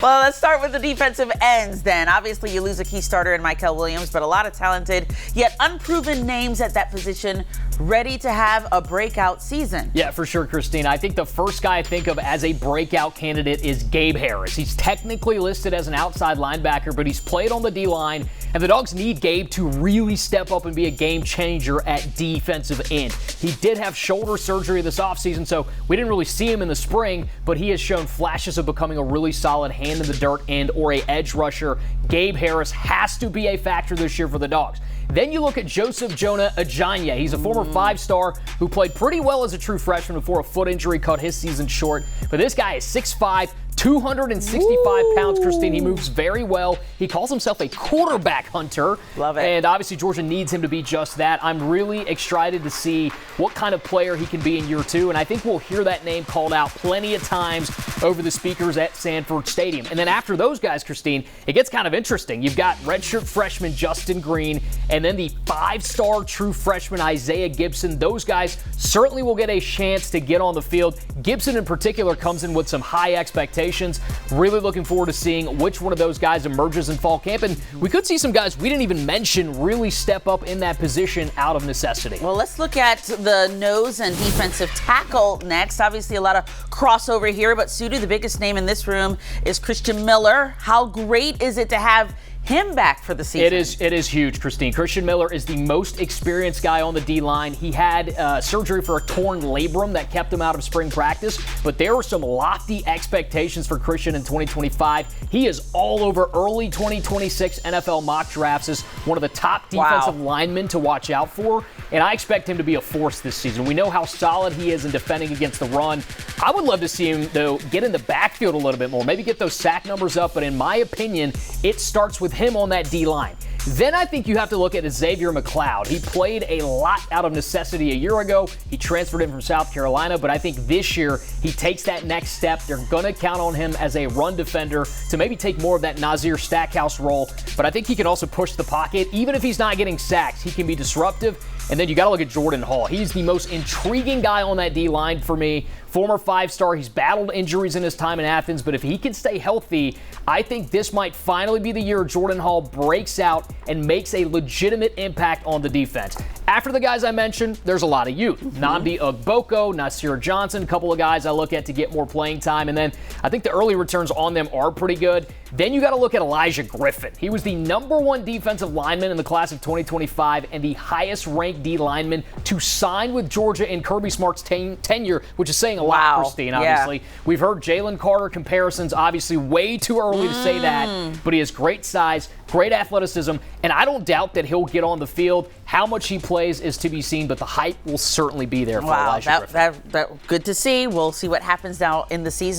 Well, let's start with the defensive ends then. Obviously, you lose a key starter in Mykel Williams, but a lot of talented, yet unproven names at that position ready to have a breakout season. Yeah, for sure, Christine. I think the first guy I think of as a breakout candidate is Gabe Harris. He's technically listed as an outside linebacker, but he's played on the D-line, and the Dogs need Gabe to really step up and be a game changer at defensive end. He did have shoulder surgery this offseason, so we didn't really see him in the spring, but he has shown flashes of becoming a really solid hand in the dirt end or a edge rusher. Gabe Harris has to be a factor this year for the Dogs. Then you look at Joseph Jonah Ajanya. He's a former five-star who played pretty well as a true freshman before a foot injury cut his season short. But this guy is 6'5", 265 pounds, Christine. He moves very well. He calls himself a quarterback hunter. Love it. And obviously Georgia needs him to be just that. I'm really excited to see what kind of player he can be in year two. And I think we'll hear that name called out plenty of times over the speakers at Sanford Stadium. And then after those guys, Christine, it gets kind of interesting. You've got redshirt freshman Justin Green and then the five-star true freshman Isaiah Gibson. Those guys certainly will get a chance to get on the field. Gibson in particular comes in with some high expectations. Really looking forward to seeing which one of those guys emerges in fall camp. And we could see some guys we didn't even mention really step up in that position out of necessity. Well, let's look at the nose and defensive tackle next. Obviously, a lot of crossover here, but Sudu, the biggest name in this room, is Christian Miller. How great is it to have him back for the season? It is huge, Christine. Christian Miller is the most experienced guy on the D-line. He had surgery for a torn labrum that kept him out of spring practice, but there were some lofty expectations for Christian in 2025. He is all over early 2026 NFL mock drafts as one of the top defensive linemen to watch out for, and I expect him to be a force this season. We know how solid he is in defending against the run. I would love to see him, though, get in the backfield a little bit more, maybe get those sack numbers up, but in my opinion, it starts with him on that D-line. Then I think you have to look at Xavier McLeod. He played a lot out of necessity a year ago. He transferred in from South Carolina, but I think this year he takes that next step. They're going to count on him as a run defender to maybe take more of that Nazir Stackhouse role, but I think he can also push the pocket. Even if he's not getting sacks, he can be disruptive. And then you got to look at Jordan Hall. He's the most intriguing guy on that D-line for me. Former five-star. He's battled injuries in his time in Athens, but if he can stay healthy, I think this might finally be the year Jordan Hall breaks out and makes a legitimate impact on the defense. After the guys I mentioned, there's a lot of youth. Nnamdi Ogboko, Nasir Johnson, a couple of guys I look at to get more playing time, and then I think the early returns on them are pretty good. Then you got to look at Elijah Griffin. He was the #1 defensive lineman in the class of 2025 and the highest-ranked D lineman to sign with Georgia in Kirby Smart's tenure, which is saying a lot, Christine, obviously. Yeah. We've heard Jalen Carter comparisons, obviously way too early to say that, but he has great size, great athleticism, and I don't doubt that he'll get on the field. How much he plays is to be seen, but the hype will certainly be there for Elijah Griffin. Good to see. We'll see what happens now in the season.